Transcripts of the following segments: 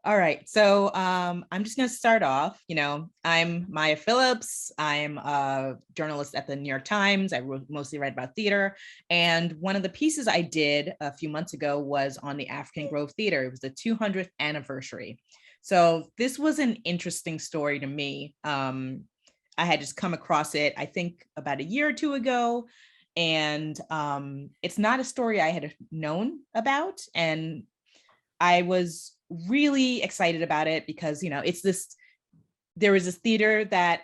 All right. So I'm just going to start off. I'm Maya Phillips. I'm a journalist at the New York Times. Mostly write about theater. And one of the pieces I did a few months ago was on the African Grove Theater. It was the 200th anniversary. So this was an interesting story to me. I had just come across it, I think, about a year or two ago. And it's not a story I had known about. And I was really excited about it because, there was this theater that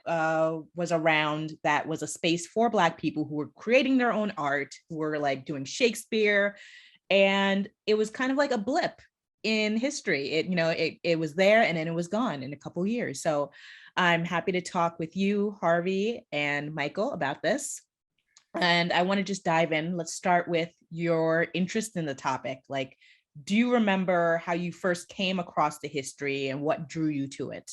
was around that was a space for Black people who were creating their own art, who were like doing Shakespeare. And it was kind of like a blip in history. It was there and then it was gone in a couple of years. So I'm happy to talk with you, Harvey and Michael, about this. And I want to just dive in. Let's start with your interest in the topic. Like, do you remember how you first came across the history and what drew you to it?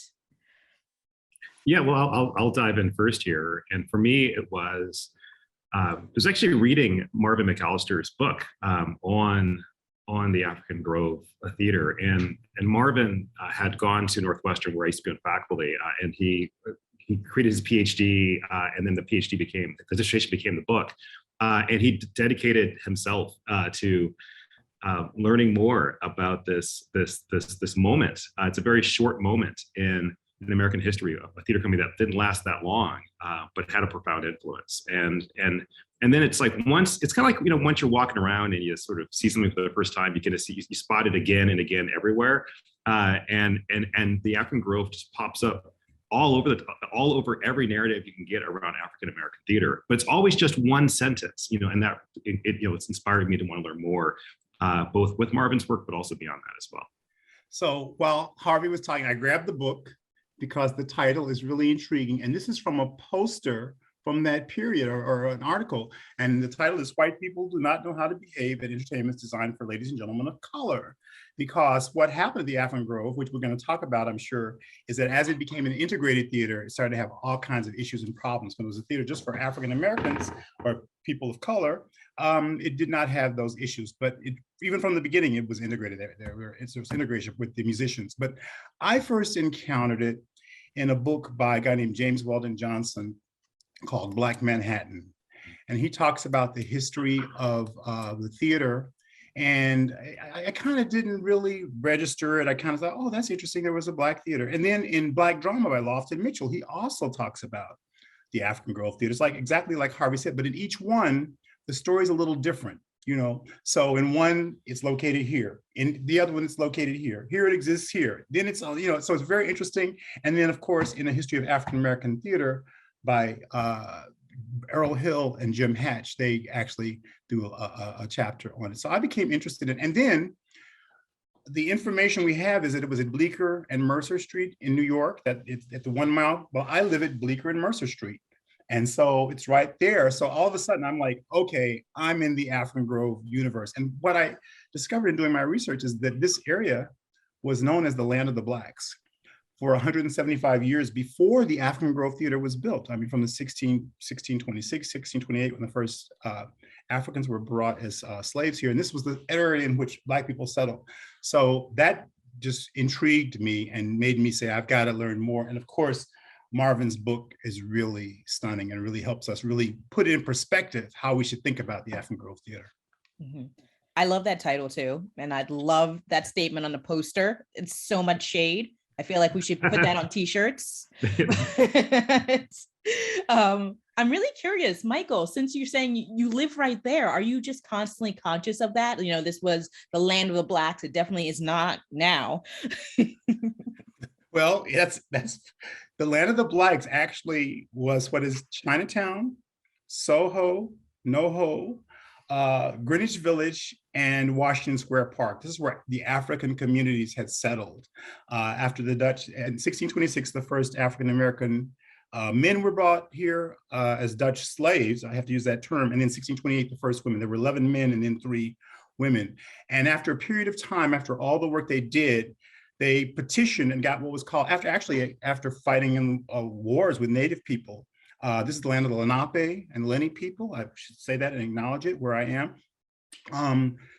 Yeah, well, I'll dive in first here. And for me, it was actually reading Marvin McAllister's book on the African Grove Theater. And Marvin had gone to Northwestern, where I used to be on faculty, and he created his PhD, and then the dissertation became the book. And he dedicated himself to learning more about this moment. It's a very short moment in American history of a theater company that didn't last that long, but had a profound influence. And then it's like it's kind of like, once you're walking around and you sort of see something for the first time, you spot it again and again everywhere. And the African Grove just pops up all over every narrative you can get around African American theater. But it's always just one sentence, and that it's inspired me to want to learn more, both with Marvin's work, but also beyond that as well. So while Harvey was talking, I grabbed the book because the title is really intriguing. And this is from a poster from that period, or an article. And the title is "White People Do Not Know How to Behave at Entertainments Designed for Ladies and Gentlemen of Color." Because what happened at the African Grove, which we're going to talk about, I'm sure, is that as it became an integrated theater, it started to have all kinds of issues and problems. When it was a theater just for African Americans or people of color, it did not have those issues. But even from the beginning, it was integrated. There was integration with the musicians. But I first encountered it in a book by a guy named James Weldon Johnson called Black Manhattan. And he talks about the history of the theater. And I kind of didn't really register it. I kind of thought, oh, that's interesting. There was a Black theater. And then in Black Drama by Lofton Mitchell, he also talks about the African Grove Theater. It's like exactly like Harvey said, but in each one, the story's a little different. So in one, it's located here. In the other one, it's located here. Here it exists here. Then it's, so it's very interesting. And then, of course, in a history of African American theater by Errol Hill and Jim Hatch, they actually do a chapter on it. So I became interested in, and then the information we have is that it was at Bleecker and Mercer Street in New York, that it's at the 1 mile. Well, I live at Bleecker and Mercer Street. And so it's right there. So all of a sudden I'm like, okay, I'm in the African Grove universe. And what I discovered in doing my research is that this area was known as the land of the Blacks for 175 years before the African Grove Theater was built. I mean, from the 1626, 1628, when the first Africans were brought as slaves here. And this was the area in which Black people settled. So that just intrigued me and made me say, I've got to learn more. And of course, Marvin's book is really stunning and really helps us really put in perspective how we should think about the African Grove Theater. Mm-hmm. I love that title too. And I'd love that statement on the poster. It's so much shade. I feel like we should put that on t-shirts. I'm really curious, Michael, since you're saying you live right there, are you just constantly conscious of that? This was the land of the Blacks. It definitely is not now. Well, that's the land of the Blacks actually was what is Chinatown, Soho, NoHo, Greenwich Village, and Washington Square Park. This is where the African communities had settled after the Dutch. In 1626, the first African-American men were brought here as Dutch slaves. I have to use that term. And then 1628, the first women. There were 11 men and then 3 women. And after a period of time, after all the work they did, they petitioned and got what was called, after fighting in wars with Native people. This is the land of the Lenape and Lenni people. I should say that and acknowledge it where I am.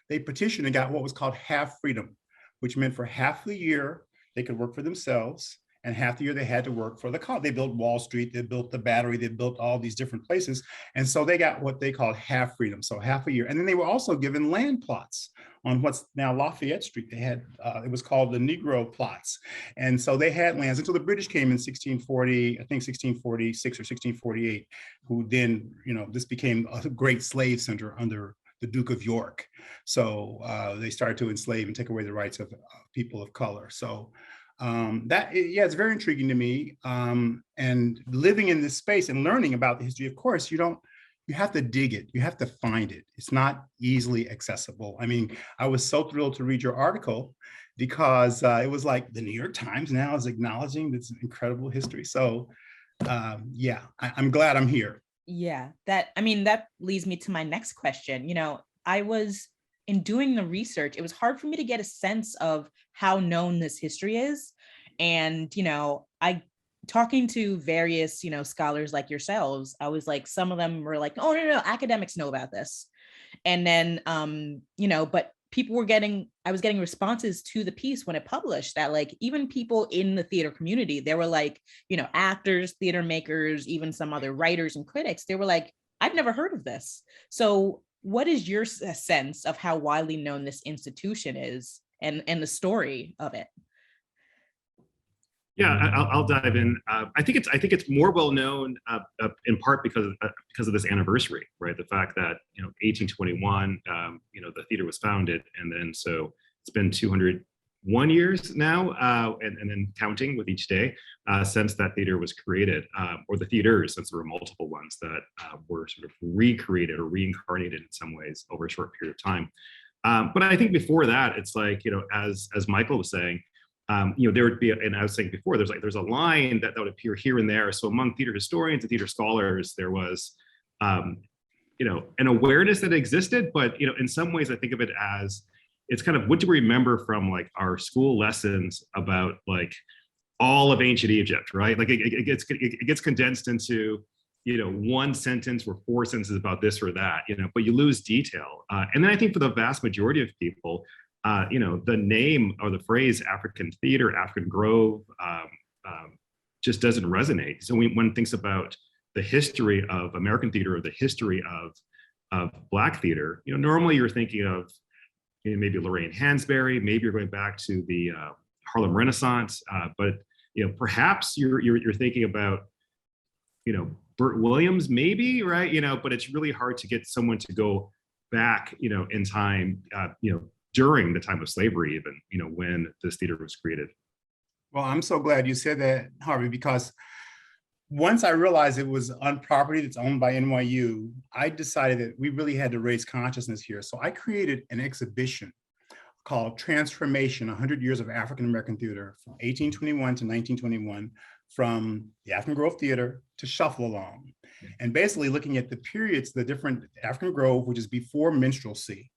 They petitioned and got what was called half freedom, which meant for half the year, they could work for themselves. And half the year they had to work for the college. They built Wall Street, they built the Battery, they built all these different places. And so they got what they called half freedom, so half a year. And then they were also given land plots on what's now Lafayette Street. They had, it was called the Negro plots. And so they had lands until the British came in 1640, I think 1646 or 1648, who then, this became a great slave center under the Duke of York. So they started to enslave and take away the rights of people of color. So it's very intriguing to me. And living in this space and learning about the history, of course, you have to dig it. You have to find it. It's not easily accessible. I mean, I was so thrilled to read your article because it was like the New York Times now is acknowledging this incredible history. So I'm glad I'm here. Yeah, that leads me to my next question. In doing the research, it was hard for me to get a sense of how known this history is. And, talking to various, scholars like yourselves, I was like, some of them were like, oh, no, academics know about this. And then, but I was getting responses to the piece when it published that like, even people in the theater community, they were like, actors, theater makers, even some other writers and critics, they were like, I've never heard of this. So what is your sense of how widely known this institution is and the story of it? Yeah, I'll dive in. I think it's more well known in part because of this anniversary, right? The fact that 1821, the theater was founded, and then so it's been 201 years now, and then counting with each day since that theater was created, or the theaters, since there were multiple ones that were sort of recreated or reincarnated in some ways over a short period of time. But I think before that, it's like as Michael was saying. There would be, and I was saying before, there's a line that would appear here and there. So among theater historians and theater scholars, there was, an awareness that existed, but in some ways I think of it as it's kind of what do we remember from like our school lessons about like all of ancient Egypt, right? Like it gets condensed into one sentence or four sentences about this or that, but you lose detail. And then I think for the vast majority of people. The name or the phrase African theater, African Grove, just doesn't resonate. So when one thinks about the history of American theater or the history of Black theater, normally you're thinking of maybe Lorraine Hansberry, maybe you're going back to the Harlem Renaissance, but perhaps you're thinking about Burt Williams, maybe, right? But it's really hard to get someone to go back, in time, during the time of slavery, even, when this theater was created. Well, I'm so glad you said that, Harvey, because once I realized it was on property that's owned by NYU, I decided that we really had to raise consciousness here. So I created an exhibition called Transformation, 100 Years of African American Theater from 1821 to 1921, from the African Grove Theater to Shuffle Along. And basically looking at the periods, the different African Grove, which is before minstrelsy,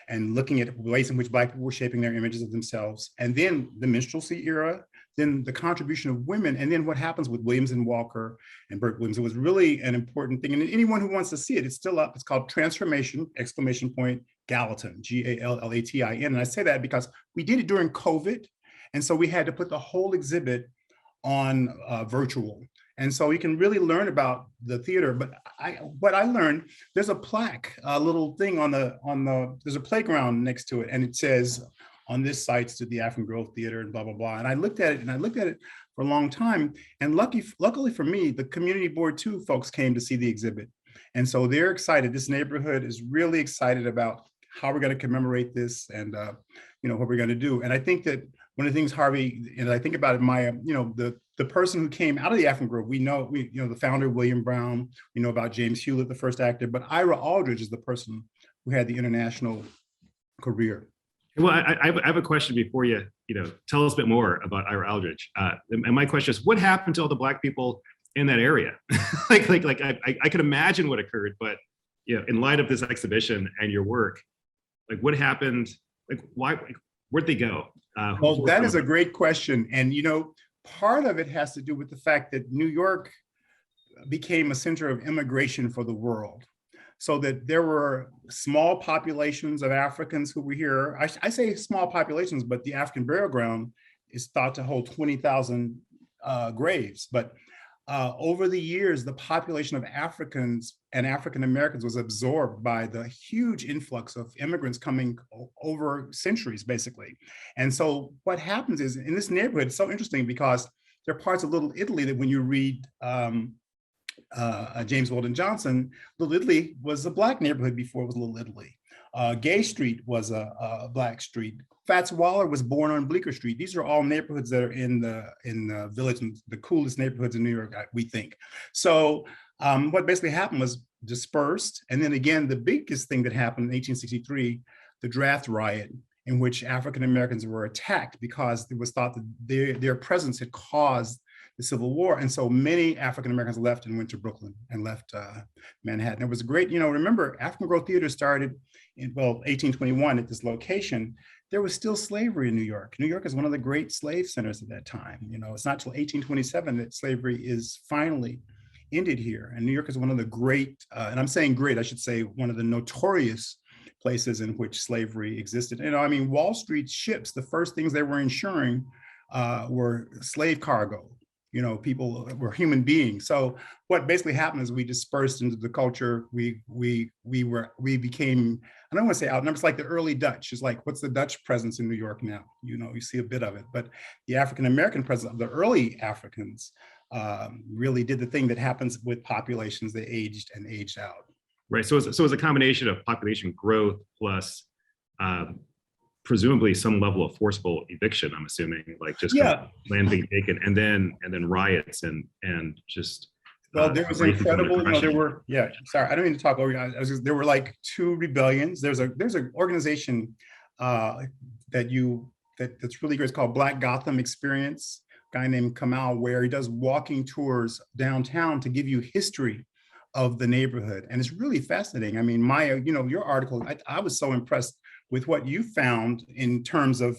and looking at ways in which Black people were shaping their images of themselves, and then the minstrelsy era, then the contribution of women, and then what happens with Williams and Walker and Burt Williams. It was really an important thing. And anyone who wants to see it, it's still up. It's called Transformation, Gallatin, Gallatin. And I say that because we did it during COVID. And so we had to put the whole exhibit on virtual. And so you can really learn about the theater. But what I learned, there's a plaque, a little thing there's a playground next to it. And it says, on this site stood the African Grove Theater and blah, blah, blah. And I looked at it for a long time. And luckily for me, the community board too, folks came to see the exhibit. And so they're excited. This neighborhood is really excited about how we're going to commemorate this and what we're going to do. And I think that one of the things, Harvey, and I think about it, Maya, the person who came out of the African Grove, we know the founder, William Brown, we know about James Hewlett, the first actor, but Ira Aldridge is the person who had the international career. Well, I have a question before you tell us a bit more about Ira Aldridge. And my question is, what happened to all the Black people in that area? I could imagine what occurred, but in light of this exhibition and your work, like what happened? Like why? Where'd they go? Well, that is a great question, and part of it has to do with the fact that New York became a center of immigration for the world. So that there were small populations of Africans who were here. I say small populations, but the African burial ground is thought to hold 20,000 graves. But over the years, the population of Africans and African Americans was absorbed by the huge influx of immigrants coming over centuries, basically. And so what happens is in this neighborhood, it's so interesting because there are parts of Little Italy that when you read James Weldon Johnson, Little Italy was a Black neighborhood before it was Little Italy. Gay Street was a Black street. Fats Waller was born on Bleecker Street. These are all neighborhoods that are in the village, the coolest neighborhoods in New York, we think. So what basically happened was dispersed. And then again, the biggest thing that happened in 1863, the draft riot, in which African Americans were attacked because it was thought that their presence had caused the Civil War. And so many African Americans left and went to Brooklyn and left Manhattan. It was a great, remember, African Grove Theater started in, 1821 at this location. There was still slavery in New York. New York is one of the great slave centers at that time. It's not till 1827 that slavery is finally ended here. And New York is one of the great, and I'm saying great, I should say one of the notorious places in which slavery existed. Wall Street ships, the first things they were insuring were slave cargo. People were human beings. So what basically happened is we dispersed into the culture. We became, I don't want to say outnumbered. It's like the early Dutch. It's like, what's the Dutch presence in New York now? You see a bit of it, but the African-American presence of the early Africans really did the thing that happens with populations. They aged and aged out. Right. So it's a combination of population growth plus presumably some level of forcible eviction, I'm assuming, like just land being taken, and then riots and just there was incredible, there were, sorry, I don't mean to talk over you. There were like 2 rebellions. There's an organization that's really great. It's called Black Gotham Experience. A guy named Kamal, where he does walking tours downtown to give you history of the neighborhood. And it's really fascinating. Maya, your article, I was so impressed with what you found in terms of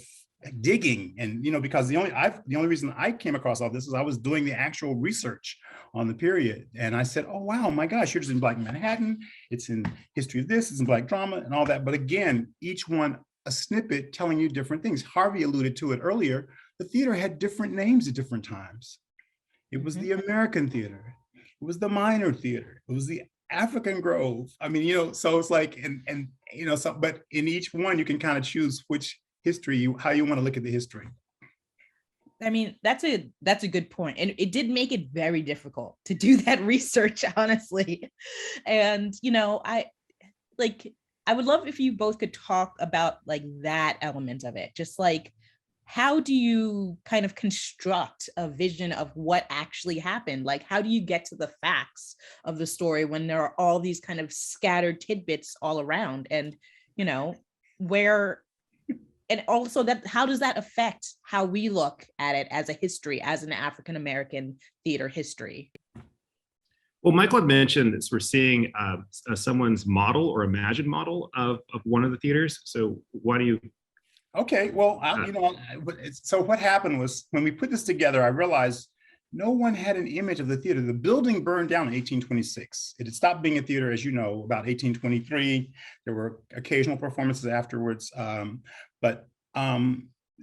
digging. And, because the only reason I came across all this is I was doing the actual research on the period. And I said, oh, wow, my gosh, here's in Black Manhattan. It's in history of this, it's in Black drama and all that. But again, each one a snippet telling you different things. Harvey alluded to it earlier. The theater had different names at different times. It was the American Theater. It was the Minor Theater. It was the African Grove. So it's like, but in each one, you can kind of choose which history, how you want to look at the history. That's a good point. And it did make it very difficult to do that research, honestly. And, I would love if you both could talk about like that element of it, just like, how do you kind of construct a vision of what actually happened? Like, how do you get to the facts of the story when there are all these kind of scattered tidbits all around? And, and also how does that affect how we look at it as a history, as an African-American theater history? Well, Michael had mentioned this, we're seeing someone's model or imagined model of one of the theaters. So why do you? Okay, well, so what happened was when we put this together, I realized no one had an image of the theater. The building burned down in 1826. It had stopped being a theater, as you know, about 1823. There were occasional performances afterwards.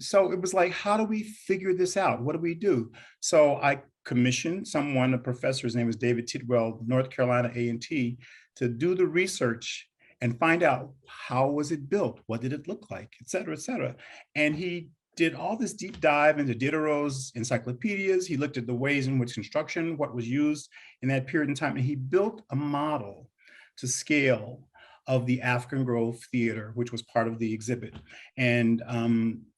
So it was like, how do we figure this out? What do we do? So I commissioned someone, a professor, his name was David Tidwell, North Carolina A&T, to do the research and find out how was it built? What did it look like, et cetera, et cetera. And he did all this deep dive into Diderot's encyclopedias. He looked at the ways in which construction, what was used in that period in time, and he built a model to scale of the African Grove Theater, which was part of the exhibit. And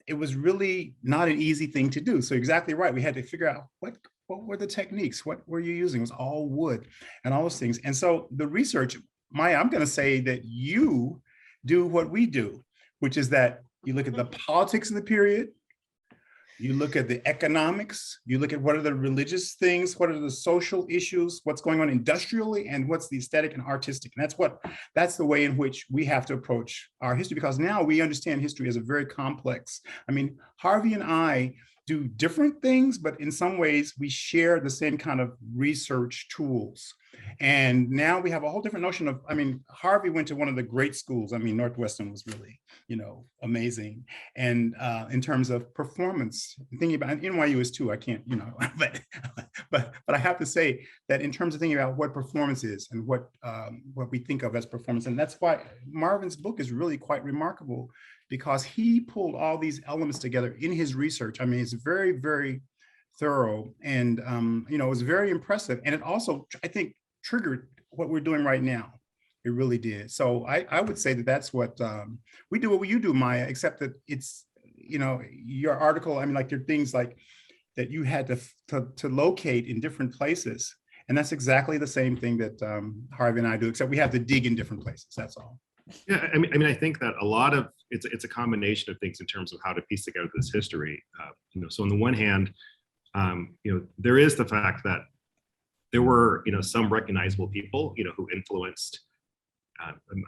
it was really not an easy thing to do. So exactly right, we had to figure out what were the techniques, what were you using? It was all wood and all those things. And so the research, Maya, I'm going to say that you do what we do, which is that you look at the politics of the period, you look at the economics, you look at what are the religious things, what are the social issues, what's going on industrially, and what's the aesthetic and artistic. And that's the way in which we have to approach our history, because now we understand history as a very complex. Harvey and I do different things, but in some ways we share the same kind of research tools. And now we have a whole different notion of, I mean, Harvey went to one of the great schools. I mean, Northwestern was really, amazing. And in terms of performance, thinking about, and NYU is too, I can't, but I have to say that in terms of thinking about what performance is and what we think of as performance, and that's why Marvin's book is really quite remarkable, because he pulled all these elements together in his research. I mean, it's very, very thorough, and it was very impressive. And it also, I think, triggered what we're doing right now. It really did. So I would say that that's what we do, what you do, Maya, except that it's, your article, I mean, like there are things like that you had to locate in different places. And that's exactly the same thing that Harvey and I do, except we have to dig in different places. That's all. Yeah, I mean, I think that a lot of it's a combination of things in terms of how to piece together this history. So on the one hand, there is the fact that there were, some recognizable people, who influenced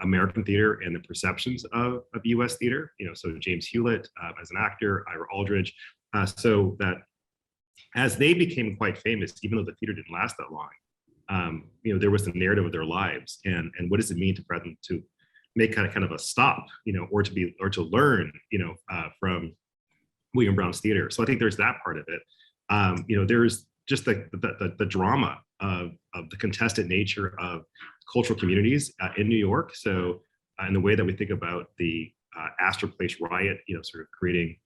American theater and the perceptions of U.S. theater. So James Hewlett as an actor, Ira Aldridge. So that as they became quite famous, even though the theater didn't last that long, there was the narrative of their lives, and what does it mean for them to make kind of a stop, or to learn, from William Brown's theater. So I think there's that part of it. There's just the drama of the contested nature of cultural communities in New York. So in the way that we think about the Astor Place riot, sort of creating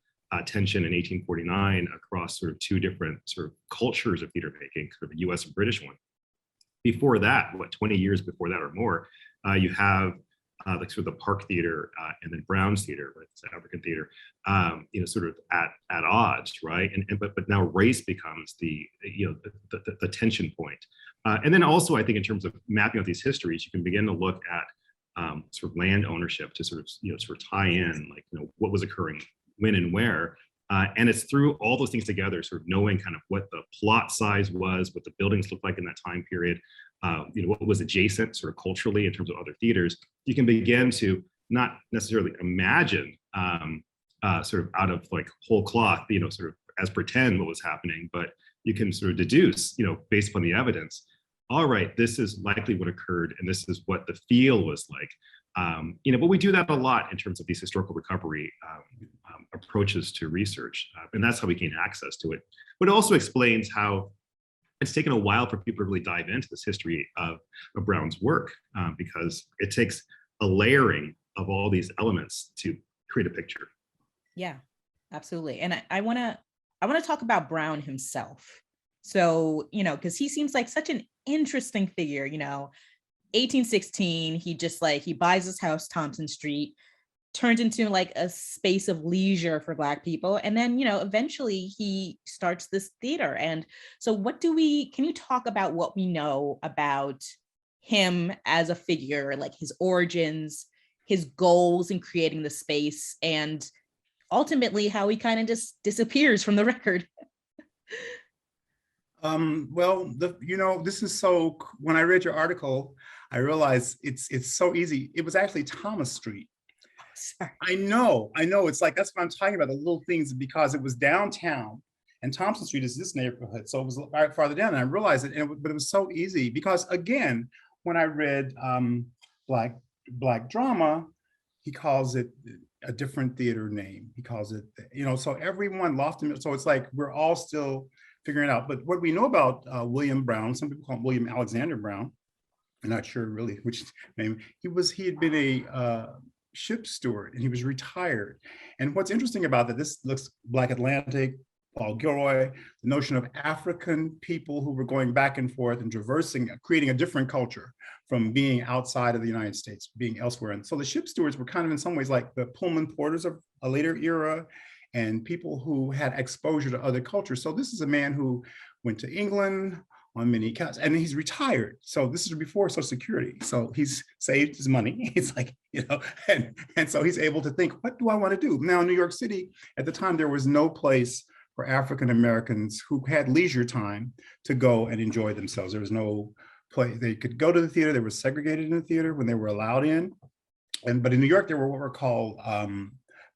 tension in 1849 across sort of two different sort of cultures of theater making, sort of a US and British one. Before that, 20 years before that or more, you have like sort of the Park Theater and then Brown's Theater, right, South African theater, sort of at odds, right? But now race becomes the tension point. And then also, I think in terms of mapping out these histories, you can begin to look at sort of land ownership to sort of tie in, like, what was occurring when and where. And it's through all those things together, sort of knowing kind of what the plot size was, what the buildings looked like in that time period, what was adjacent sort of culturally in terms of other theaters. You can begin to not necessarily imagine sort of out of like whole cloth, sort of as pretend what was happening, but you can sort of deduce, based upon the evidence, all right, this is likely what occurred and this is what the feel was like. But we do that a lot in terms of these historical recovery approaches to research, and that's how we gain access to it. But it also explains how it's taken a while for people to really dive into this history of Brown's work, because it takes a layering of all these elements to create a picture. Yeah, absolutely. And I want to talk about Brown himself. So, because he seems like such an interesting figure, 1816, he buys his house, Thompson Street, turned into like a space of leisure for Black people. And then, eventually he starts this theater. And so can you talk about what we know about him as a figure, like his origins, his goals in creating the space, and ultimately how he kind of just disappears from the record? Well, this is so, when I read your article, I realized it's so easy. It was actually Thomas Street. Sorry. I know. It's like, that's what I'm talking about, the little things, because it was downtown and Thompson Street is this neighborhood. So it was right farther down, and I realized it, but it was so easy because, again, when I read Black Drama, he calls it a different theater name. He calls it, so everyone lost him. So it's like, we're all still figuring it out. But what we know about William Brown, some people call him William Alexander Brown. I'm not sure really which name. He had been a ship steward, and he was retired. And what's interesting about that, this looks Black Atlantic, Paul Gilroy, the notion of African people who were going back and forth and traversing, creating a different culture from being outside of the United States, being elsewhere. And so the ship stewards were kind of in some ways like the Pullman porters of a later era, and people who had exposure to other cultures. So this is a man who went to England on many accounts, and he's retired. So this is before Social Security. So he's saved his money. It's like, and so he's able to think, what do I want to do? Now in New York City, at the time, there was no place for African Americans who had leisure time to go and enjoy themselves. There was no place. They could go to the theater. They were segregated in the theater when they were allowed in. But in New York, there were what were called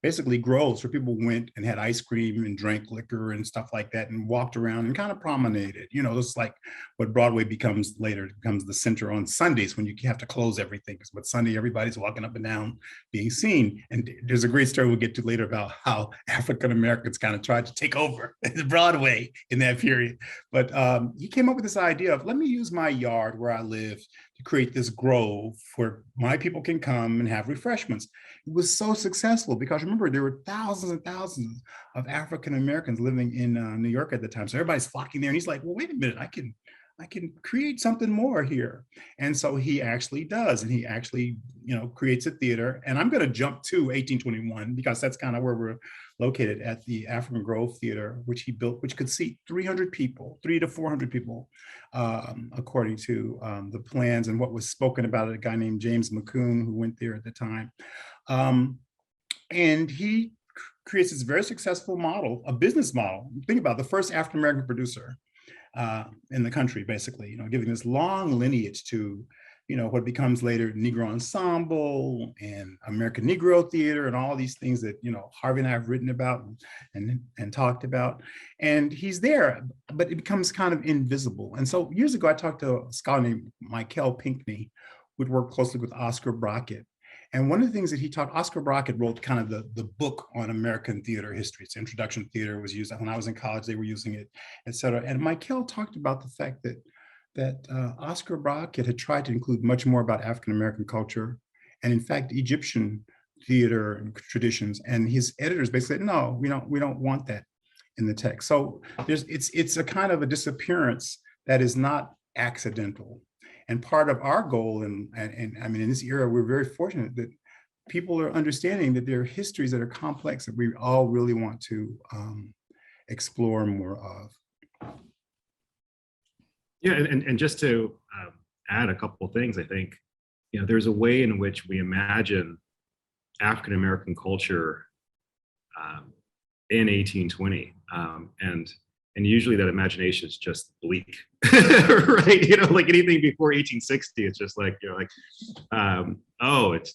basically groves where people went and had ice cream and drank liquor and stuff like that and walked around and kind of promenaded. You know, it's like what Broadway becomes later, it becomes the center on Sundays when you have to close everything. But Sunday, everybody's walking up and down being seen. And there's a great story we'll get to later about how African Americans kind of tried to take over Broadway in that period. But he came up with this idea of, let me use my yard where I live to create this grove where my people can come and have refreshments. It was so successful because remember, there were thousands and thousands of African Americans living in New York at the time. So everybody's flocking there, and he's like, well, wait a minute, I can create something more here. And so he actually does, and he actually, you know, creates a theater. And I'm going to jump to 1821 because that's kind of where we're located, at the African Grove Theater, which he built, which could seat 300 people, 300 to 400 people, according to the plans and what was spoken about it, a guy named James McCoon, who went there at the time. And he creates this very successful model, a business model. Think about it, the first African-American producer in the country, basically, you know, giving this long lineage to, you know, what becomes later Negro Ensemble and American Negro Theater and all these things that, you know, Harvey and I have written about and talked about. And he's there, but it becomes kind of invisible. And so years ago, I talked to a scholar named Michael Pinckney, who'd worked closely with Oscar Brockett. And one of the things that he taught, Oscar Brockett wrote kind of the book on American theater history. It's Introduction to Theater, was used when I was in college, they were using it, et cetera. And Michael talked about the fact that Oscar Brockett had tried to include much more about African-American culture and in fact, Egyptian theater and traditions. And his editors basically said, no, we don't want that in the text. So it's a kind of a disappearance that is not accidental. And part of our goal, and I mean, in this era, we're very fortunate that people are understanding that there are histories that are complex that we all really want to explore more of. Yeah, and just to add a couple of things, I think, you know, there's a way in which we imagine African American culture in 1820, and usually that imagination is just bleak, right? You know, like anything before 1860, it's just like, you know, like, oh, it's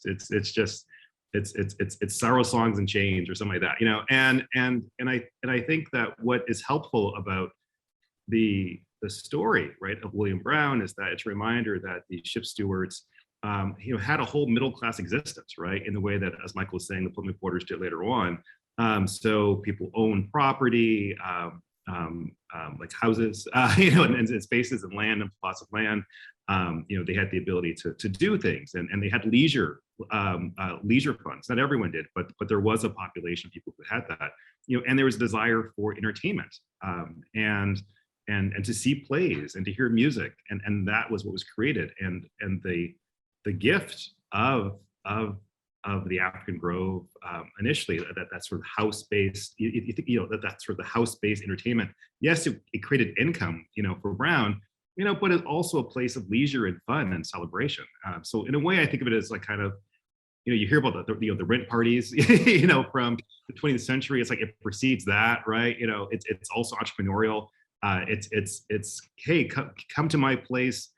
just it's sorrow songs and change or something like that, you know. And I think that what is helpful about the story, right, of William Brown is that it's a reminder that the ship stewards, you know, had a whole middle class existence, right, in the way that, as Michael was saying, the Plymouth Porters did later on. So people own property, like houses, you know, and spaces and land and plots of land. You know, they had the ability to do things, and they had leisure funds. Not everyone did, but there was a population of people who had that. You know, and there was a desire for entertainment, and to see plays and to hear music, and that was what was created. And the gift of the African Grove initially, that sort of house-based, you know, that sort of the house-based entertainment. Yes, it created income, you know, for Brown, you know, but it's also a place of leisure and fun and celebration. So in a way, I think of it as like kind of, you know, you hear about the rent parties, you know, from the 20th century. It's like it precedes that, right? You know, it's also entrepreneurial. It's hey, come to my place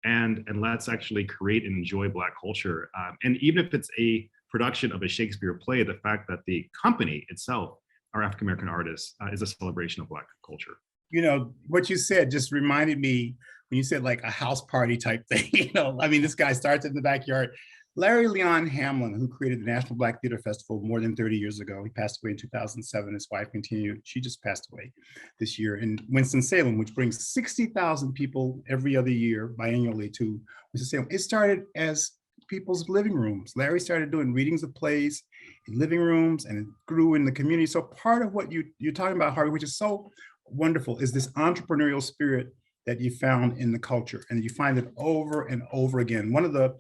and let's actually create and enjoy Black culture. And even if it's a production of a Shakespeare play, the fact that the company itself are African American artists is a celebration of Black culture. You know, what you said just reminded me when you said like a house party type thing. You know, I mean, this guy starts in the backyard. Larry Leon Hamlin, who created the National Black Theater Festival more than 30 years ago, he passed away in 2007. His wife continued. She just passed away this year in Winston-Salem, which brings 60,000 people every other year biannually to Winston-Salem. It started as people's living rooms. Larry started doing readings of plays in living rooms, and it grew in the community. So part of what you're talking about, Harvey, which is so wonderful, is this entrepreneurial spirit that you found in the culture, and you find it over and over again. One of the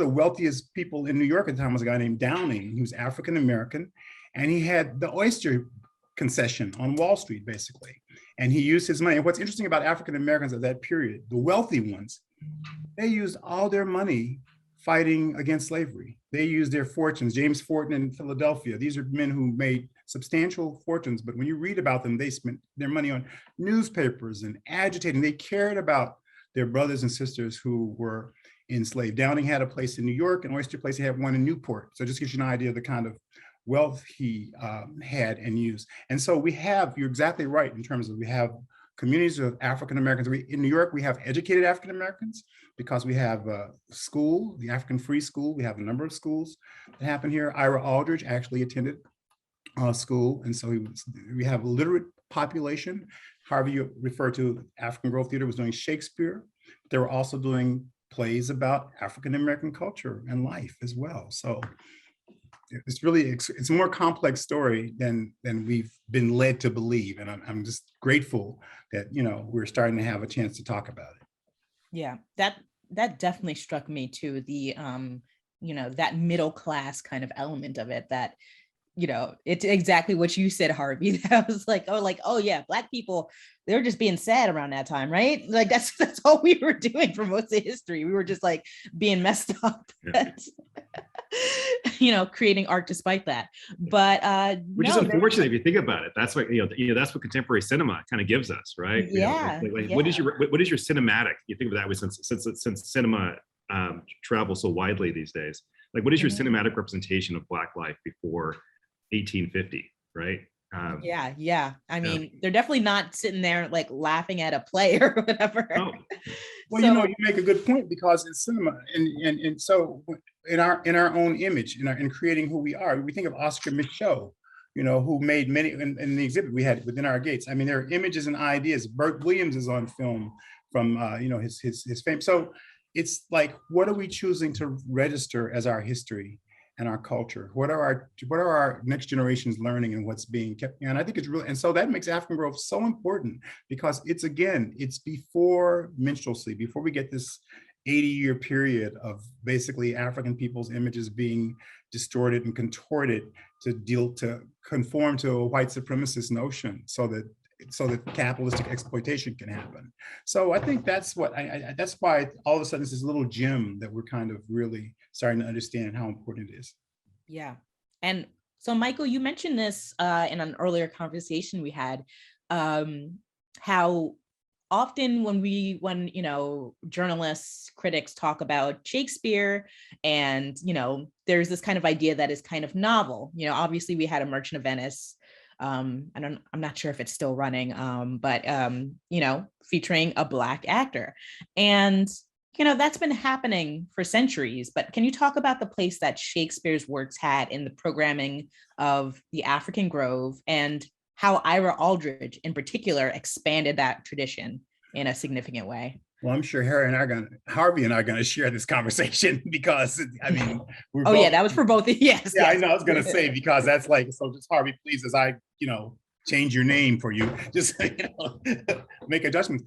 wealthiest people in New York at the time was a guy named Downing. He was African American, and he had the oyster concession on Wall Street, basically. And he used his money. And what's interesting about African Americans of that period, the wealthy ones, they used all their money fighting against slavery. They used their fortunes. James Forten in Philadelphia, these are men who made substantial fortunes, but when you read about them, they spent their money on newspapers and agitating. They cared about their brothers and sisters who were enslaved. Downing had a place in New York, and Oyster Place had one in Newport. So it just gives you an idea of the kind of wealth he had and used. And so you're exactly right in terms of we have communities of African Americans. In New York, we have educated African Americans because we have a school, the African Free School. We have a number of schools that happen here. Ira Aldridge actually attended school, and so we have a literate population. Harvey, you referred to African Grove Theater was doing Shakespeare. They were also doing plays about African American culture and life as well. So it's a more complex story than we've been led to believe, and I'm just grateful that we're starting to have a chance to talk about it. Yeah, that definitely struck me too. The that middle class kind of element of it, that it's exactly what you said, Harvey. That was like, oh yeah, Black people, they were just being sad around that time, right? Like that's all we were doing for most of history. We were just like being messed up, creating art despite that. But which is unfortunate if you think about it. That's what that's what contemporary cinema kind of gives us, right? Yeah. What is your cinematic? You think of that way since cinema travels so widely these days. Like, what is your cinematic representation of Black life before 1850, right? Yeah. I mean, they're definitely not sitting there like laughing at a play or whatever. Oh. Well, you make a good point, because in cinema and so in our own image, in creating who we are, we think of Oscar Micheaux, who made many in the exhibit we had within our gates. I mean, there are images and ideas. Burt Williams is on film from his fame. So it's like, what are we choosing to register as our history and our culture? What are our next generations learning, and what's being kept? And I think it's really, and so that makes African Grove so important, because it's before minstrelsy, before we get this 80-year period of basically African people's images being distorted and contorted to conform to a white supremacist notion, so that capitalistic exploitation can happen. So I think that's why all of a sudden it's this little gem that we're kind of really starting to understand how important it is. Yeah. And so, Michael, you mentioned this in an earlier conversation we had, how often when journalists, critics talk about Shakespeare, and there's this kind of idea that is kind of novel. Obviously we had A Merchant of Venice. I'm not sure if it's still running, but featuring a Black actor, and that's been happening for centuries. But can you talk about the place that Shakespeare's works had in the programming of the African Grove, and how Ira Aldridge in particular expanded that tradition in a significant way? Well, I'm sure Harvey and I are going to share this conversation, because I mean, yeah, that was for both. Yes. Yeah, yes. I know. I was going to say, because that's like, so just Harvey, please, as I, change your name for you, just make adjustments.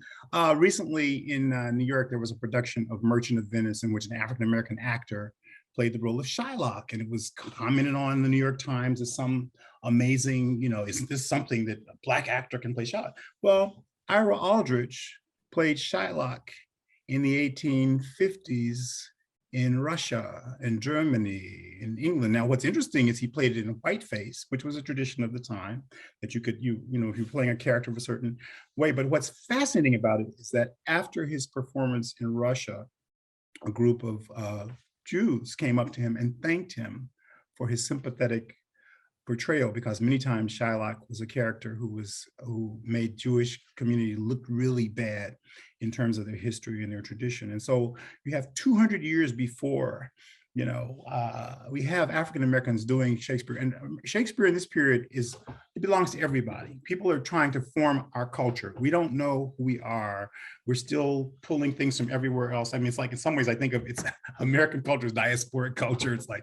Recently in New York, there was a production of Merchant of Venice in which an African-American actor played the role of Shylock, and it was commented on in the New York Times as some amazing, isn't this something that a Black actor can play Shylock? Well, Ira Aldridge played Shylock in the 1850s in Russia and Germany and England. Now, what's interesting is he played it in whiteface, which was a tradition of the time, that if you're playing a character of a certain way. But what's fascinating about it is that after his performance in Russia, a group of Jews came up to him and thanked him for his sympathetic portrayal, because many times Shylock was a character who made Jewish community look really bad in terms of their history and their tradition. And so you have 200 years before, we have African Americans doing Shakespeare, and Shakespeare in this period it belongs to everybody. People are trying to form our culture. We don't know who we are. We're still pulling things from everywhere else. I mean, it's like, in some ways I think of it's American culture is diasporic culture. It's like,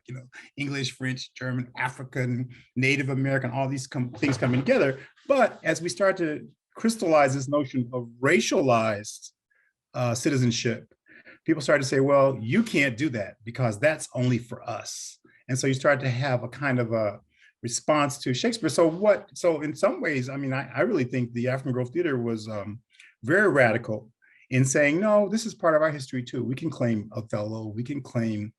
English, French, German, African, Native American, all these things coming together. But as we start to crystallize this notion of racialized citizenship, people started to say, well, you can't do that because that's only for us. And so you start to have a kind of a response to Shakespeare. So in some ways, I mean, I really think the African Grove Theater was very radical in saying, no, this is part of our history too. We can claim Othello, we can claim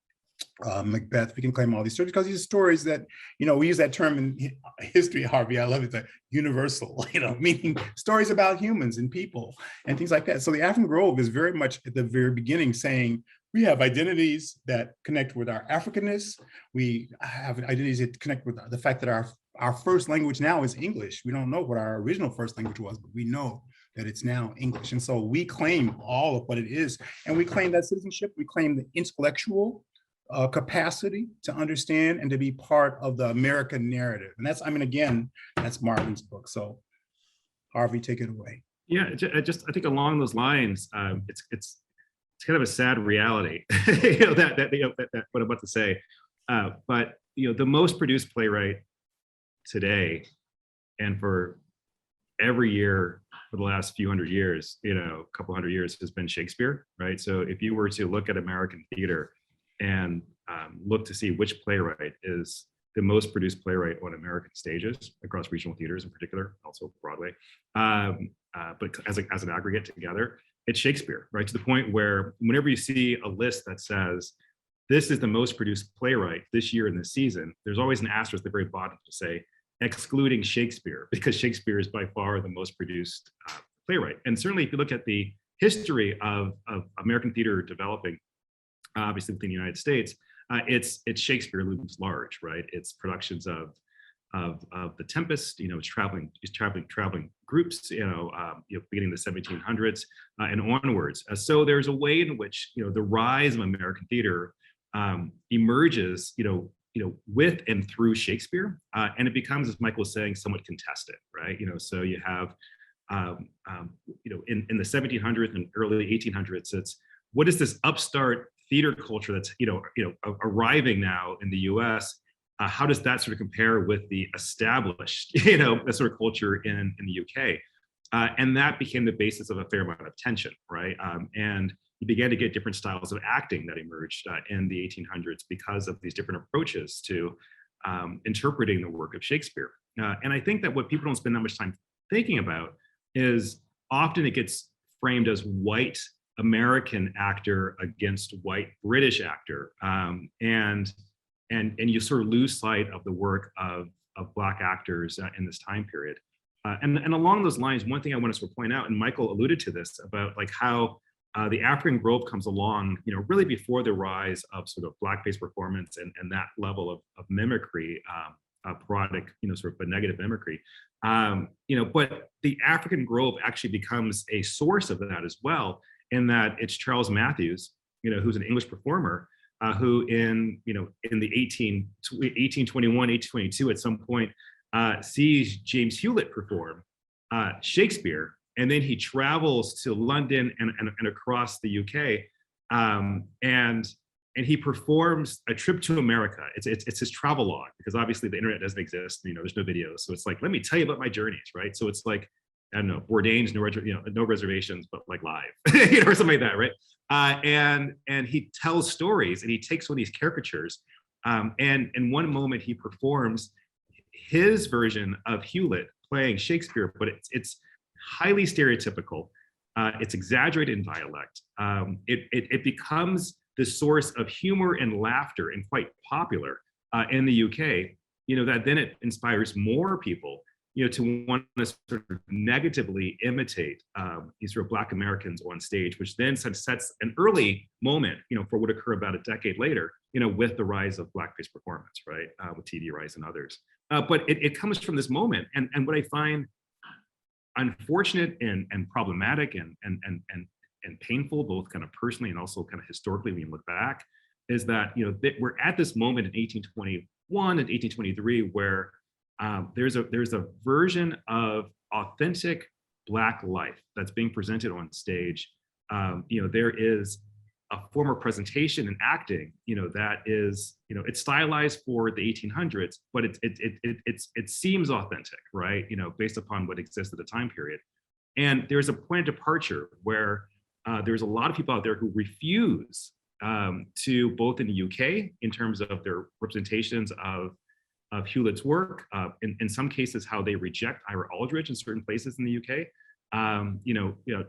Macbeth. We can claim all these stories because these are stories that, we use that term in history, Harvey. I love it, the universal, meaning stories about humans and people and things like that. So the African Grove is very much at the very beginning saying, we have identities that connect with our Africanness. We have identities that connect with the fact that our first language now is English. We don't know what our original first language was, but we know that it's now English. And so we claim all of what it is. And we claim that citizenship, we claim the intellectual capacity to understand and to be part of the American narrative. And that's, again, that's Marvin's book. So Harvey, take it away. Yeah, I think along those lines, it's kind of a sad reality, that what I'm about to say. But the most produced playwright today, and for every year for the last few hundred years, couple hundred years, has been Shakespeare, right? So if you were to look at American theater and look to see which playwright is the most produced playwright on American stages across regional theaters in particular, also Broadway, but as an aggregate together, it's Shakespeare, right? To the point where whenever you see a list that says, this is the most produced playwright this year in this season, there's always an asterisk at the very bottom to say, excluding Shakespeare, because Shakespeare is by far the most produced playwright. And certainly if you look at the history of American theater developing, obviously within the United States, it's Shakespeare looms large, right? It's productions of the Tempest, it's traveling groups, beginning the 1700s and onwards. So there's a way in which the rise of American theater emerges, with and through Shakespeare, and it becomes, as Michael was saying, somewhat contested, right? So you have, in the 1700s and early 1800s, it's what is this upstart theater culture that's arriving now in the U.S. How does that sort of compare with the established sort of culture in the U.K. And that became the basis of a fair amount of tension, right? And you began to get different styles of acting that emerged in the 1800s because of these different approaches to interpreting the work of Shakespeare. And I think that what people don't spend that much time thinking about is often it gets framed as white American actor against white British actor, and you sort of lose sight of the work of Black actors in this time period. And along those lines, one thing I want to sort of point out, and Michael alluded to this, about like how the African Grove comes along, really before the rise of sort of blackface performance and that level of mimicry, parodic, sort of a negative mimicry. But the African Grove actually becomes a source of that as well, in that it's Charles Matthews, who's an English performer, who in the 1821, 1822, at some point sees James Hewlett perform Shakespeare, and then he travels to London and across the UK, and he performs A Trip to America. It's his travel log, because obviously the internet doesn't exist. There's no videos, so it's like, let me tell you about my journeys, right? So it's like, I don't know, Bourdain's no reservations, but like live, or something like that, right? And he tells stories, and he takes one of these caricatures, and in one moment he performs his version of Hewlett playing Shakespeare, but it's highly stereotypical. It's exaggerated in dialect. It becomes the source of humor and laughter, and quite popular in the UK. That then it inspires more people to want to sort of negatively imitate these sort of Black Americans on stage, which then sets an early moment, for what occur about a decade later, with the rise of blackface performance, right, with TV Rise and others. But it comes from this moment, and what I find unfortunate and problematic and painful, both kind of personally and also kind of historically when you look back, is that we're at this moment in 1821 and 1823 where there's a version of authentic Black life that's being presented on stage. There is a form of presentation and acting, that is, it's stylized for the 1800s, but it seems authentic, right? Based upon what exists at the time period. And there's a point of departure where there's a lot of people out there who refuse to, both in the UK in terms of their representations of Hewlett's work, in some cases how they reject Ira Aldridge in certain places in the UK,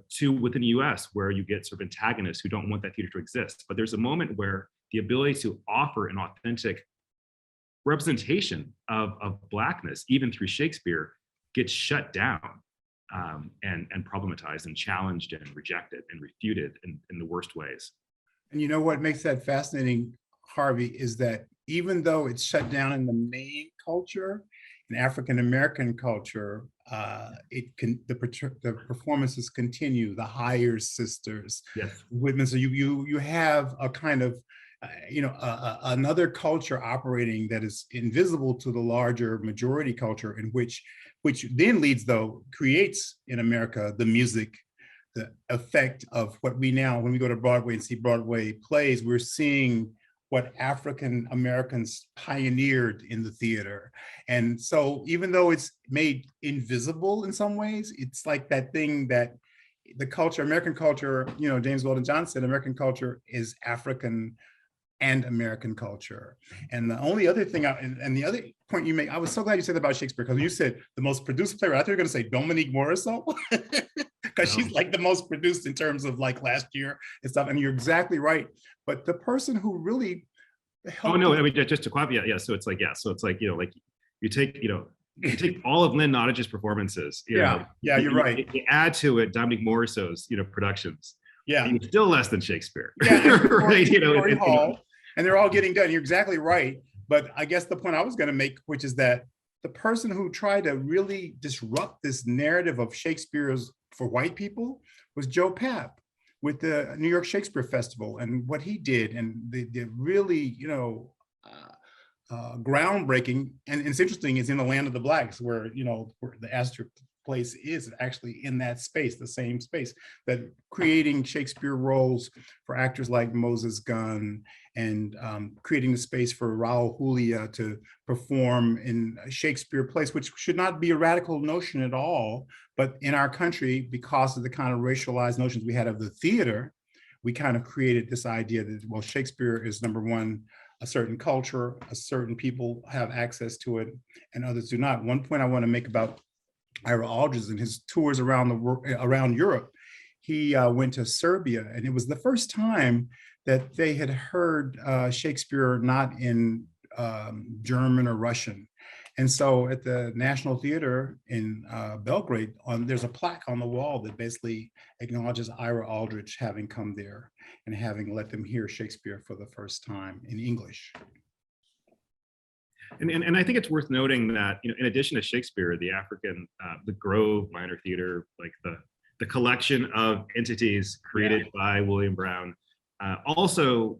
to within the US where you get sort of antagonists who don't want that theater to exist. But there's a moment where the ability to offer an authentic representation of Blackness, even through Shakespeare, gets shut down and problematized and challenged and rejected and refuted in the worst ways. And you know what makes that fascinating, Harvey, is that even though it's shut down in the main culture, in African American culture, the performances continue. The Higher Sisters, yes, women. So you have a kind of another culture operating that is invisible to the larger majority culture, in which then creates in America the music, the effect of what we now, when we go to Broadway and see Broadway plays, we're seeing what African Americans pioneered in the theater. And so even though it's made invisible in some ways, it's like that thing that the culture, American culture, James Weldon Johnson said, American culture is African and American culture. And the only other thing, and the other point you make, I was so glad you said that about Shakespeare, because you said the most produced playwright, I thought you were going to say Dominique Morisseau, because she's like the most produced in terms of like last year and stuff. And you're exactly right. But the person who really helped— Oh no, I mean, just to qualify, yeah. So it's like, like you take all of Lynn Nottage's performances. You're right. You add to it Dominique Morisseau's productions. Yeah, and you're still less than Shakespeare. Yeah, right. And they're all getting done. You're exactly right. But I guess the point I was going to make, which is that the person who tried to really disrupt this narrative of Shakespeare's for white people was Joe Papp with the New York Shakespeare Festival, and what he did, and the really, groundbreaking. And it's interesting, it's in the land of the Blacks, where the Astor place is actually in that space, the same space, that creating Shakespeare roles for actors like Moses Gunn, and creating the space for Raul Julia to perform in a Shakespeare place, which should not be a radical notion at all. But in our country, because of the kind of racialized notions we had of the theater, we kind of created this idea that, well, Shakespeare is, number one, a certain culture, a certain people have access to it, and others do not. One point I want to make about Ira Aldridge and his tours around Europe, he went to Serbia, and it was the first time that they had heard Shakespeare not in German or Russian. And so at the National Theater in Belgrade, there's a plaque on the wall that basically acknowledges Ira Aldridge having come there and having let them hear Shakespeare for the first time in English. And I think it's worth noting that, in addition to Shakespeare, the the Grove Minor Theater, like the collection of entities created by William Brown, also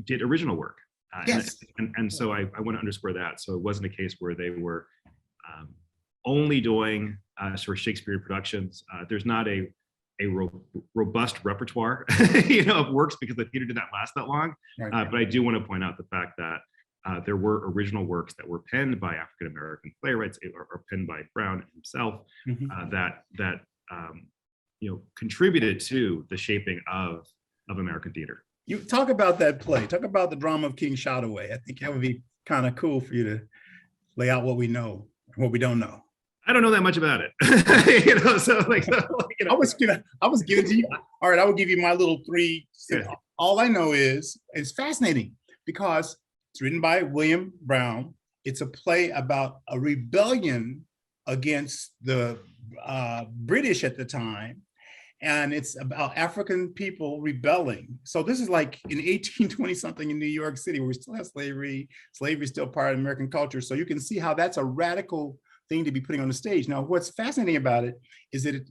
did original work. Yes. And so I want to underscore that. So it wasn't a case where they were only doing sort of Shakespeare productions. There's not a robust repertoire, of works, because the theater did not last that long. Right. But I do want to point out the fact that there were original works that were penned by African American playwrights or penned by Brown himself, that contributed to the shaping of American theater. You talk about that play, talk about the drama of King Shoutaway. I think that would be kind of cool for you to lay out what we know and what we don't know. I don't know that much about it. I was giving to you. All right, I will give you my little three. Yeah. All I know is it's fascinating because it's written by William Brown. It's a play about a rebellion against the British at the time. And it's about African people rebelling. So this is like in 1820 something in New York City, where we still have slavery. Slavery is still part of American culture. So you can see how that's a radical thing to be putting on the stage. Now, what's fascinating about it is that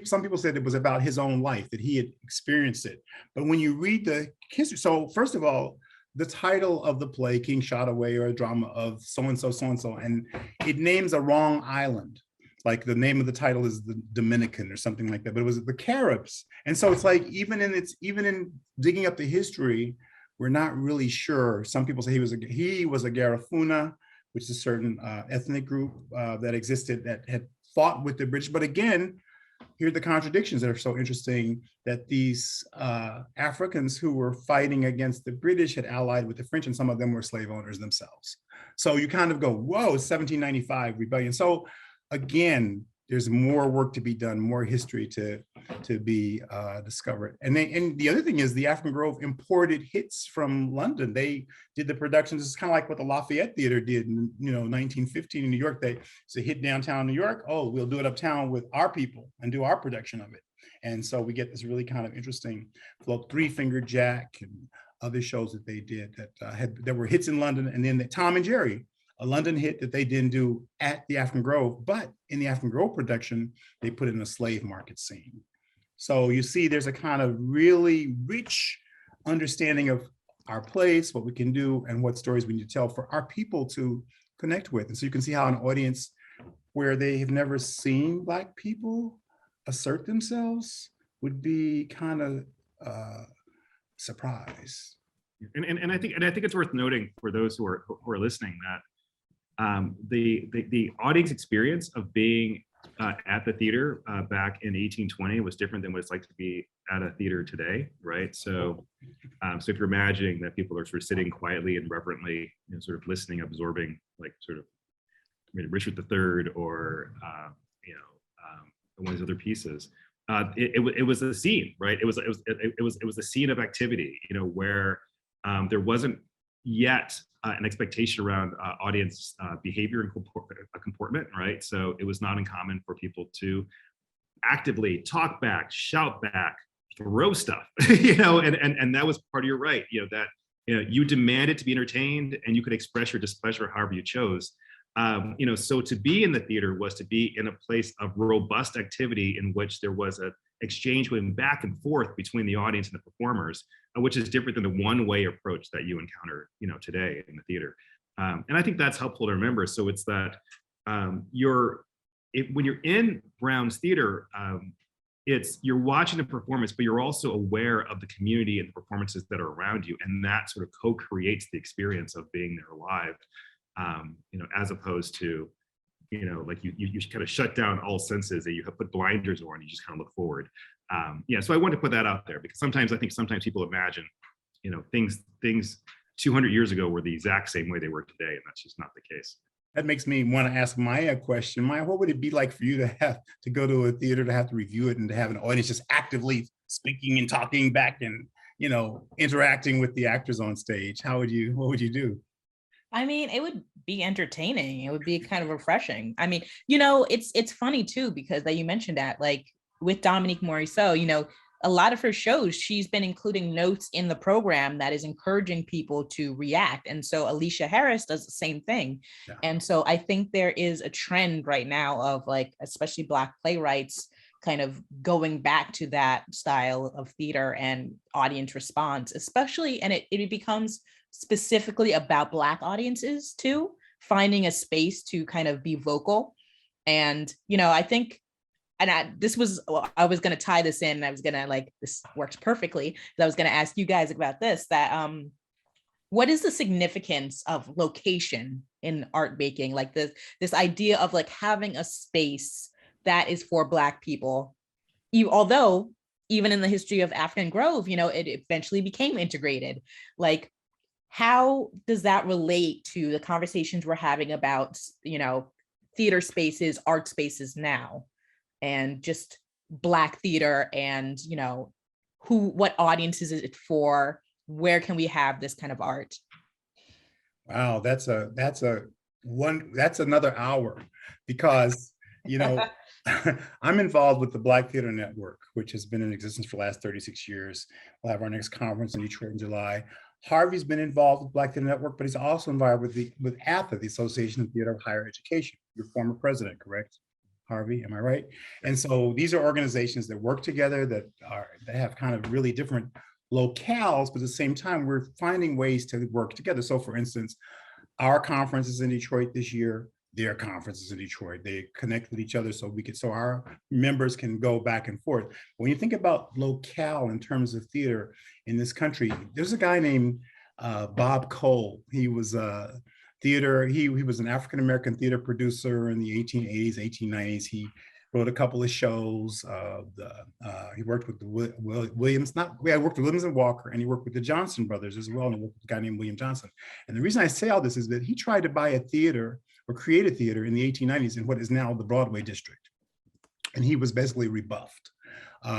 some people said it was about his own life, that he had experienced it. But when you read the history, so first of all, the title of the play, King Shoutaway, or a drama of so-and-so, so-and-so, and it names a wrong island. Like the name of the title is the Dominican or something like that, but it was the Caribs. And so it's like, even in digging up the history, we're not really sure. Some people say he was a Garifuna, which is a certain ethnic group that existed that had fought with the British. But again, here are the contradictions that are so interesting, that these Africans who were fighting against the British had allied with the French, and some of them were slave owners themselves. So you kind of go, whoa, 1795 rebellion. So again, there's more work to be done, more history to be discovered. And the other thing is the African Grove imported hits from London. They did the productions. It's kind of like what the Lafayette Theater did in 1915 in New York. It's a hit downtown New York. Oh, we'll do it uptown with our people and do our production of it. And so we get this really kind of interesting flow. Three Finger Jack and other shows that they did that were hits in London, and then Tom and Jerry, a London hit that they didn't do at the African Grove, but in the African Grove production, they put in a slave market scene. So you see there's a kind of really rich understanding of our place, what we can do, and what stories we need to tell for our people to connect with. And so you can see how an audience where they have never seen Black people assert themselves would be kind of surprised. And I think it's worth noting for those who are listening that the audience experience of being at the theater back in 1820 was different than what it's like to be at a theater today, right? So if you're imagining that people are sort of sitting quietly and reverently, sort of listening, absorbing, like sort of Richard III or one of these other pieces, it was a scene, right? It was a scene of activity, where there wasn't yet an expectation around audience behavior and comportment, right? So it was not uncommon for people to actively talk back, shout back, throw stuff, and that was part of your right, that you demanded to be entertained and you could express your displeasure however you chose. So to be in the theater was to be in a place of robust activity in which there was an exchange going back and forth between the audience and the performers, which is different than the one-way approach that you encounter, today in the theater. And I think that's helpful to remember. So it's that when you're in Brown's theater, you're watching the performance, but you're also aware of the community and the performances that are around you, and that sort of co-creates the experience of being there live. As opposed to, like you kind of shut down all senses and you have put blinders on, you just kind of look forward. So I want to put that out there because sometimes people imagine, things 200 years ago were the exact same way they were today, and that's just not the case. That makes me want to ask Maya a question. Maya, what would it be like for you to have to go to a theater, to have to review it and to have an audience just actively speaking and talking back and, interacting with the actors on stage? What would you do? I mean, it would be entertaining. It would be kind of refreshing. I mean, it's funny too, because that you mentioned that, like with Dominique Morisseau, a lot of her shows, she's been including notes in the program that is encouraging people to react. And so Alicia Harris does the same thing. Yeah. And so I think there is a trend right now of like, especially Black playwrights kind of going back to that style of theater and audience response, especially, and it becomes specifically about Black audiences too, finding a space to kind of be vocal. And, I think, and I was going to tie this in, and I was going to this works perfectly. I was going to ask you guys about this, that what is the significance of location in art making? Like this idea of like having a space that is for Black people, although even in the history of African Grove, it eventually became integrated. Like, how does that relate to the conversations we're having about, theater spaces, art spaces now, and just Black theater, and, what audiences is it for? Where can we have this kind of art? Wow, that's another hour, because, I'm involved with the Black Theater Network, which has been in existence for the last 36 years. We'll have our next conference in Detroit in July. Harvey's been involved with Black Theater Network, but he's also involved with ATHA, the Association of Theater of Higher Education. Your former president, correct? Harvey, am I right? And so these are organizations that work together, that have kind of really different locales, but at the same time, we're finding ways to work together. So for instance, our conference is in Detroit this year. Their conferences in Detroit, they connect with each other so our members can go back and forth. When you think about locale in terms of theater in this country, there's a guy named Bob Cole. He was he was an African-American theater producer in the 1880s, 1890s. He wrote a couple of shows. He worked with the Williams and Walker, and he worked with the Johnson brothers as well, and he worked with a guy named William Johnson. And the reason I say all this is that he tried to buy a theater or create a theater in the 1890s in what is now the Broadway district. and he was basically rebuffed.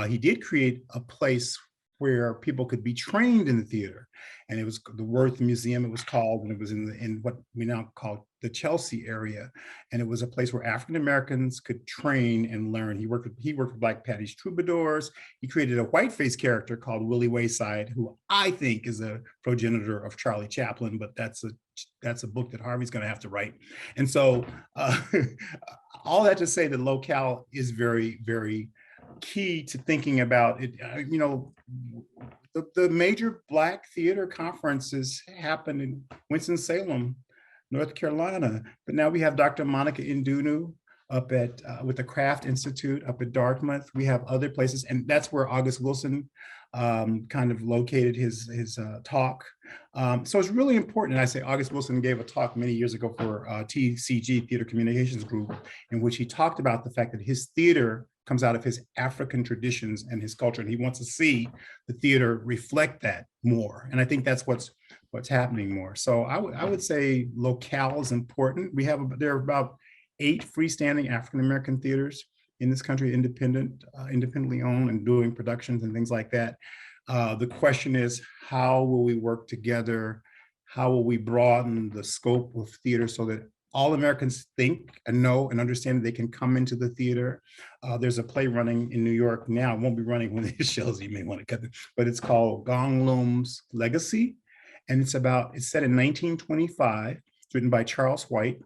He did create a place where people could be trained in the theater, and it was the Worth Museum, it was called, and it was in what we now call the Chelsea area, and it was a place where African Americans could train and learn. He worked with Black Patty's Troubadours. He created a whiteface character called Willie Wayside, who I think is a progenitor of Charlie Chaplin, but that's a book that Harvey's going to have to write. And so all that to say that locale is very, very key to thinking about it. You know, the major Black theater conferences happened in Winston-Salem, North Carolina, but now we have Dr. Monica Indunu up at with the Kraft Institute up at Dartmouth. We have other places, and that's where August Wilson kind of located his talk. So it's really important. And I say August Wilson gave a talk many years ago for TCG, Theater Communications Group, in which he talked about the fact that his theater comes out of his African traditions and his culture, and he wants to see the theater reflect that more. And I think that's what's happening more. So I would say locale is important. There are about 8 freestanding African American theaters in this country, independently owned and doing productions and things like that. The question is, how will we work together? How will we broaden the scope of theater so that all Americans think and know and understand that they can come into the theater? There's a play running in New York now. It won't be running when it shows. You may want to cut it, but it's called Gong Loom's Legacy. And it's set in 1925. It's written by Charles White.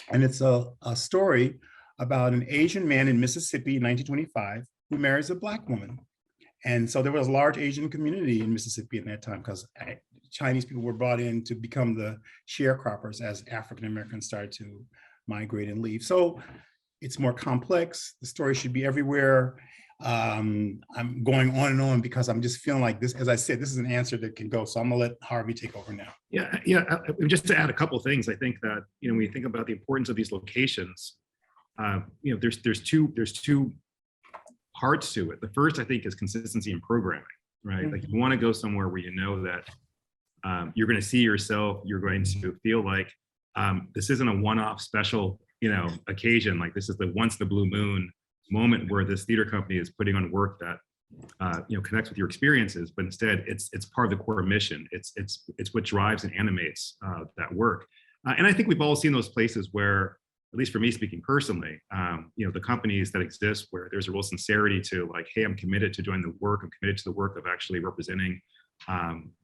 And it's a story about an Asian man in Mississippi in 1925 who marries a Black woman. And so there was a large Asian community in Mississippi at that time because Chinese people were brought in to become the sharecroppers as African Americans started to migrate and leave. So it's more complex. The story should be everywhere. I'm going on and on because I'm just feeling like this, as I said, this is an answer that can go. So I'm gonna let Harvey take over now. Yeah. Just to add a couple of things, I think that, you know, when you think about the importance of these locations, you know, there's two parts to it. The first, I think, is consistency in programming, right? Mm-hmm. Like you want to go somewhere where you know that you're going to see yourself, you're going to feel like this isn't a one-off special, you know, occasion. Like this is the once in the blue moon moment where this theater company is putting on work that you know, connects with your experiences, but instead it's part of the core mission. It's what drives and animates that work. And I think we've all seen those places where, at least for me speaking personally, you know, the companies that exist where there's a real sincerity to like, hey, I'm committed to doing the work. I'm committed to the work of actually representing,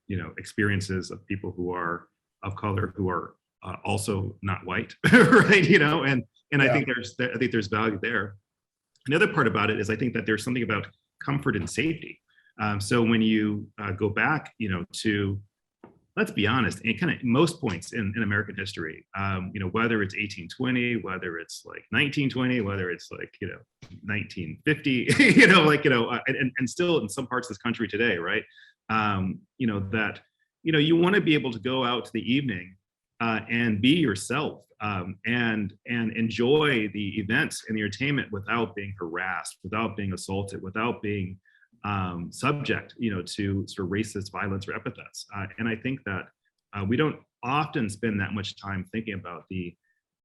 you know, experiences of people who are of color, who are also not white, right? You know, and yeah. I think there's value there. Another part about it is I think that there's something about comfort and safety. So when you go back, you know, to, let's be honest, and kind of most points in American history, you know, whether it's 1820, whether it's like 1920, whether it's like, you know, 1950, you know, like, you know, and still in some parts of this country today, right? You know, that, you know, you want to be able to go out to the evening and be yourself and enjoy the events and the entertainment without being harassed, without being assaulted, without being subject, you know, to sort of racist violence or epithets. And I think that we don't often spend that much time thinking about the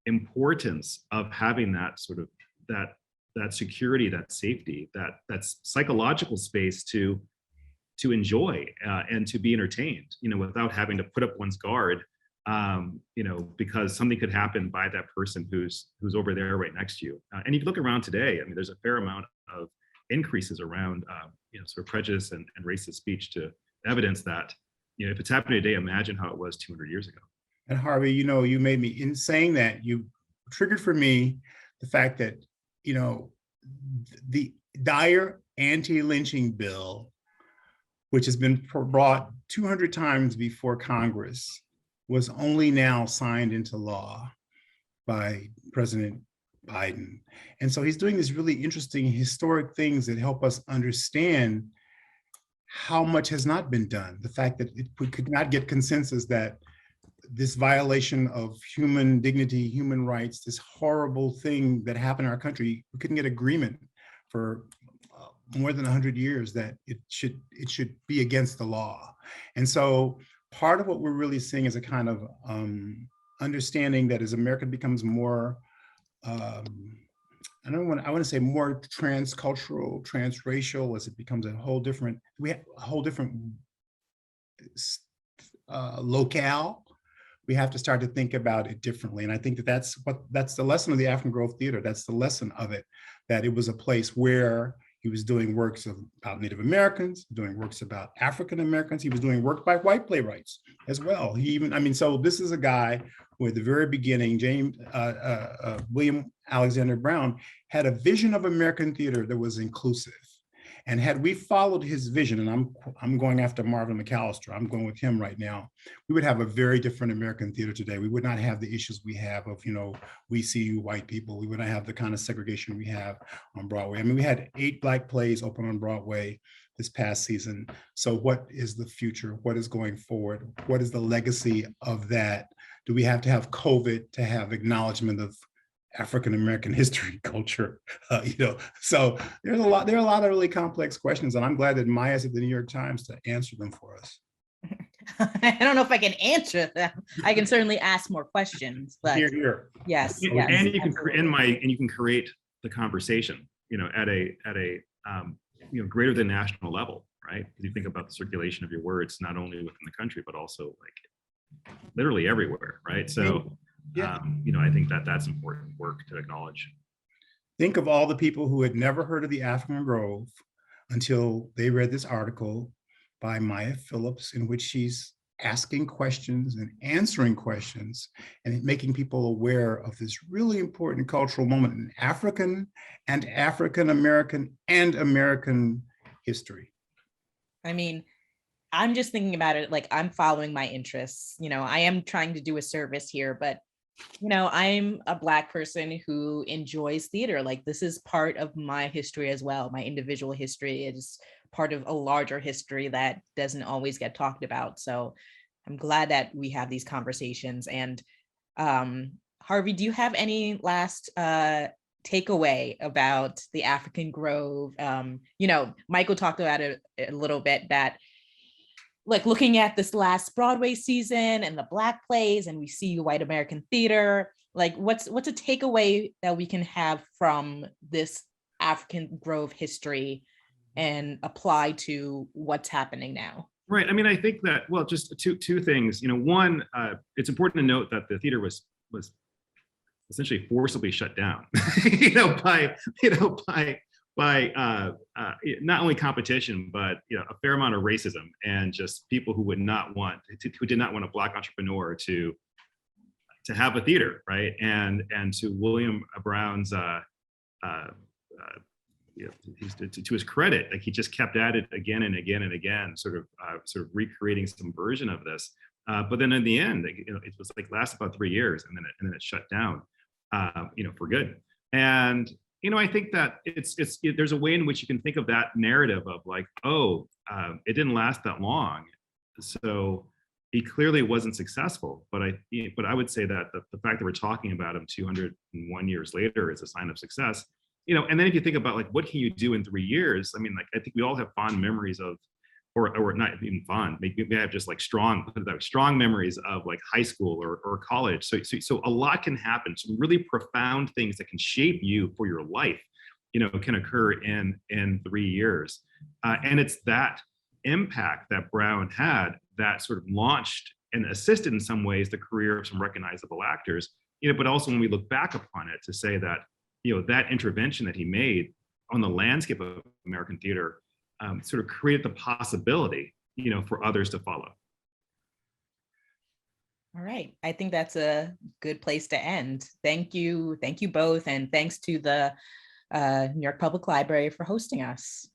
importance of having that sort of that security, that safety, that psychological space to enjoy and to be entertained, you know, without having to put up one's guard, you know, because something could happen by that person who's over there right next to you. And if you look around today, I mean, there's a fair amount of increases around, you know, sort of prejudice and racist speech to evidence that, you know, if it's happening today, imagine how it was 200 years ago. And Harvey, you know, you made me, in saying that, you triggered for me the fact that, you know, the dire anti-lynching bill, which has been brought 200 times before Congress, was only now signed into law by President Biden. And so he's doing these really interesting historic things that help us understand how much has not been done. The fact that we could not get consensus that this violation of human dignity, human rights, this horrible thing that happened in our country, we couldn't get agreement for more than 100 years that it should be against the law. And so part of what we're really seeing is a kind of understanding that as America becomes more I want to say more transcultural, transracial, as it becomes a whole different, locale. We have to start to think about it differently. And I think that that's the lesson of the African Grove Theater. That's the lesson of it, that it was a place where he was doing works about Native Americans, doing works about African Americans. He was doing work by white playwrights as well. So this is a guy who at the very beginning, William Alexander Brown had a vision of American theater that was inclusive. And had we followed his vision, and I'm going after Marvin McAllister, I'm going with him right now, we would have a very different American theater today. We would not have the issues we have of, we see you white people. We would not have the kind of segregation we have on Broadway. I mean, we had 8 Black plays open on Broadway this past season. So what is the future? What is going forward? What is the legacy of that? Do we have to have COVID to have acknowledgement of African American history, culture, So there are a lot of really complex questions, and I'm glad that Maya's at the New York Times to answer them for us. I don't know if I can answer them. I can certainly ask more questions, but here. Yes, and you can create the conversation, at a greater than national level, right? Because you think about the circulation of your words, not only within the country, but also like literally everywhere, right? So. Yeah. I think that's important work to acknowledge. Think of all the people who had never heard of the African Grove until they read this article by Maya Phillips, in which she's asking questions and answering questions and making people aware of this really important cultural moment in African and African American and American history. I mean, I'm just thinking about it like I'm following my interests. I am trying to do a service here, but I'm a Black person who enjoys theater. Like, this is part of my history as well. My individual history is part of a larger history that doesn't always get talked about. So I'm glad that we have these conversations. And Harvey, do you have any last takeaway about the African Grove? Michael talked about it a little bit, that like looking at this last Broadway season and the Black plays, and we see white American theater, like what's a takeaway that we can have from this African Grove history and apply to what's happening now? Right. I mean, I think that, well, just two things. One, it's important to note that the theater was essentially forcibly shut down, by not only competition, but a fair amount of racism and just people who did not want a Black entrepreneur to have a theater, right? And to William Brown's to his credit, like he just kept at it again and again and again, sort of recreating some version of this. But then in the end, it was like last about 3 years, and then it shut down, for good. And I think that there's a way in which you can think of that narrative of like, it didn't last that long, so he clearly wasn't successful. But I would say that the fact that we're talking about him 201 years later is a sign of success. And then if you think about like, what can you do in 3 years? I mean, like, I think we all have fond memories of, or not even fond, maybe we have just like strong memories of like high school or college. So a lot can happen. Some really profound things that can shape you for your life, can occur in 3 years. And it's that impact that Brown had that sort of launched and assisted in some ways the career of some recognizable actors, but also when we look back upon it to say that, that intervention that he made on the landscape of American theater sort of created the possibility, for others to follow. All right. I think that's a good place to end. Thank you. Thank you both. And thanks to the New York Public Library for hosting us.